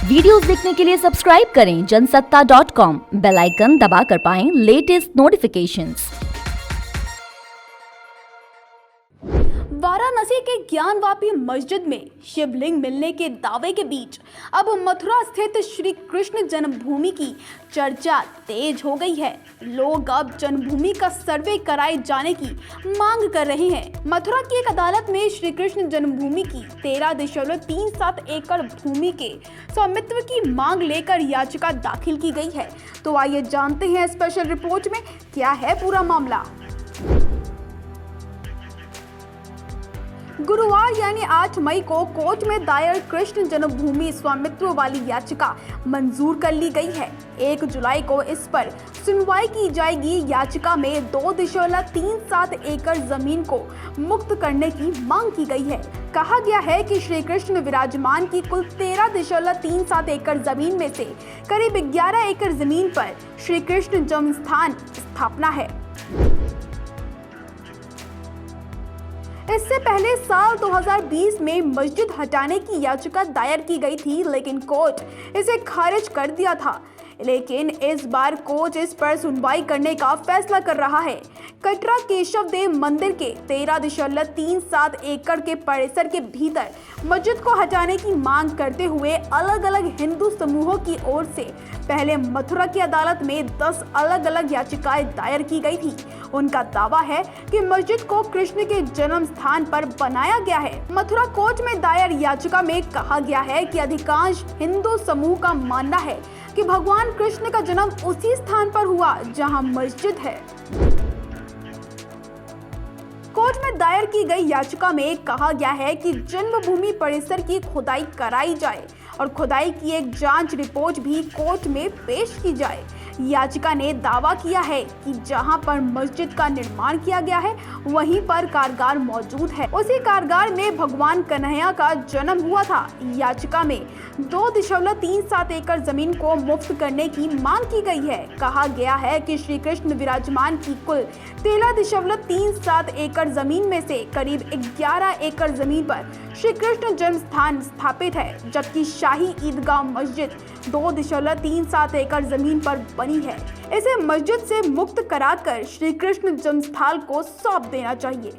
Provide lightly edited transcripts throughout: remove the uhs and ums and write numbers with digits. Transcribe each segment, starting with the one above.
Videos देखने के लिए सब्सक्राइब करें जनसत्ता.com, बेल आइकन दबाकर पाएं लेटेस्ट नोटिफिकेशंस। वाराणसी के ज्ञानवापी मस्जिद में शिवलिंग मिलने के दावे के बीच अब मथुरा स्थित श्री कृष्ण जन्मभूमि की चर्चा तेज हो गई है। लोग अब जन्मभूमि का सर्वे कराए जाने की मांग कर रहे हैं। मथुरा की एक अदालत में श्री कृष्ण जन्मभूमि की 13.37 एकड़ भूमि के स्वामित्व की मांग लेकर याचिका दाखिल की गई है। तो आइए जानते हैं स्पेशल रिपोर्ट में क्या है पूरा मामला। गुरुवार यानी 8 मई को कोर्ट में दायर कृष्ण जन्मभूमि स्वामित्व वाली याचिका मंजूर कर ली गई है। 1 जुलाई को इस पर सुनवाई की जाएगी। याचिका में 2.37 एकड़ जमीन को मुक्त करने की मांग की गई है। कहा गया है कि श्री कृष्ण विराजमान की कुल 13.37 एकड़ जमीन में से करीब 11 एकड़ जमीन पर श्री कृष्ण जन्म स्थान स्थापना है। इससे पहले साल 2020 में मस्जिद हटाने की याचिका दायर की गई थी, लेकिन कोर्ट इसे खारिज कर दिया था। लेकिन इस बार कोर्ट इस पर सुनवाई करने का फैसला कर रहा है। कटरा केशव देव मंदिर के 13.37 एकड़ के परिसर के भीतर मस्जिद को हटाने की मांग करते हुए अलग अलग हिंदू समूहों की ओर से पहले मथुरा की अदालत में 10 अलग अलग याचिकाएं दायर की गई थी। उनका दावा है कि मस्जिद को कृष्ण के जन्म स्थान पर बनाया गया है। मथुरा कोर्ट में दायर याचिका में कहा गया है कि अधिकांश हिंदू समूह का मानना है कि भगवान कृष्ण का जन्म उसी स्थान पर हुआ जहां मस्जिद है। कोर्ट में दायर की गई याचिका में कहा गया है कि जन्मभूमि परिसर की खुदाई कराई जाए और खुदाई की एक जांच रिपोर्ट भी कोर्ट में पेश की जाए। याचिका ने दावा किया है कि जहां पर मस्जिद का निर्माण किया गया है वहीं पर कारगार मौजूद है। उसी कारगार में भगवान कन्हैया का जन्म हुआ था। याचिका में 2.37 एकड़ जमीन को मुफ्त करने की मांग की गई है। कहा गया है कि श्री कृष्ण विराजमान की कुल 13.37 एकड़ जमीन में से करीब 11 एकड़ जमीन पर श्री कृष्ण जन्म स्थान स्थापित है, जबकि शाही ईदगाह मस्जिद 2.37 एकड़ जमीन पर बनी है। इसे मस्जिद से मुक्त कराकर श्री कृष्ण जन्मस्थल को सौंप देना चाहिए।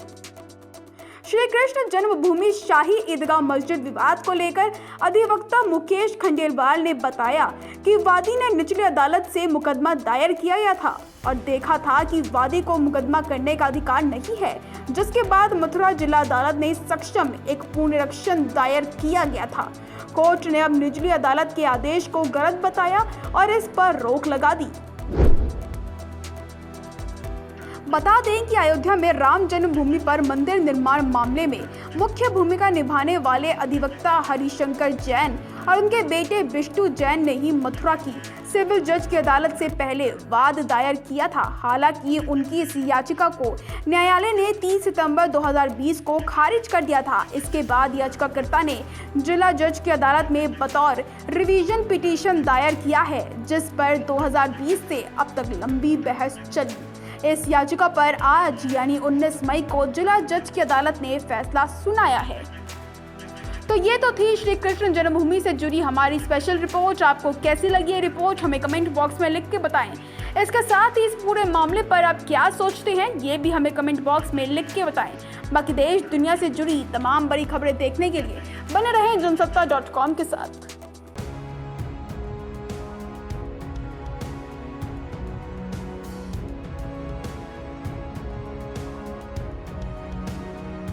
श्री कृष्ण जन्मभूमि शाही ईदगाह मस्जिद विवाद को लेकर अधिवक्ता मुकेश खंडेलवाल ने बताया कि वादी ने निचली अदालत से मुकदमा दायर किया था और देखा था कि वादी को मुकदमा करने का अधिकार नहीं है, जिसके बाद मथुरा जिला अदालत ने सक्षम एक पुनरीक्षण दायर किया गया था। कोर्ट ने अब निचली अदालत के आदेश को गलत बताया और इस पर रोक लगा दी। बता दें कि अयोध्या में राम जन्मभूमि पर मंदिर निर्माण मामले में मुख्य भूमिका निभाने वाले अधिवक्ता हरिशंकर जैन और उनके बेटे विष्णु जैन ने ही मथुरा की सिविल जज की अदालत से पहले वाद दायर किया था। हालांकि उनकी इस याचिका को न्यायालय ने 30 सितंबर 2020 को खारिज कर दिया था। इसके बाद याचिकाकर्ता ने जिला जज की अदालत में बतौर रिवीजन पिटीशन दायर किया है, जिस पर 2020 से अब तक लंबी बहस चली। इस याचिका पर आज यानी 19 मई को जिला जज की अदालत ने फैसला सुनाया है। तो ये तो थी श्री कृष्ण जन्मभूमि से जुड़ी हमारी स्पेशल रिपोर्ट। आपको कैसी लगी ये रिपोर्ट हमें कमेंट बॉक्स में लिख के बताएं। इसके साथ ही इस पूरे मामले पर आप क्या सोचते हैं ये भी हमें कमेंट बॉक्स में लिख के बताएं। बाकी देश दुनिया से जुड़ी तमाम बड़ी खबरें देखने के लिए बने रहें जनसत्ता.com के साथ।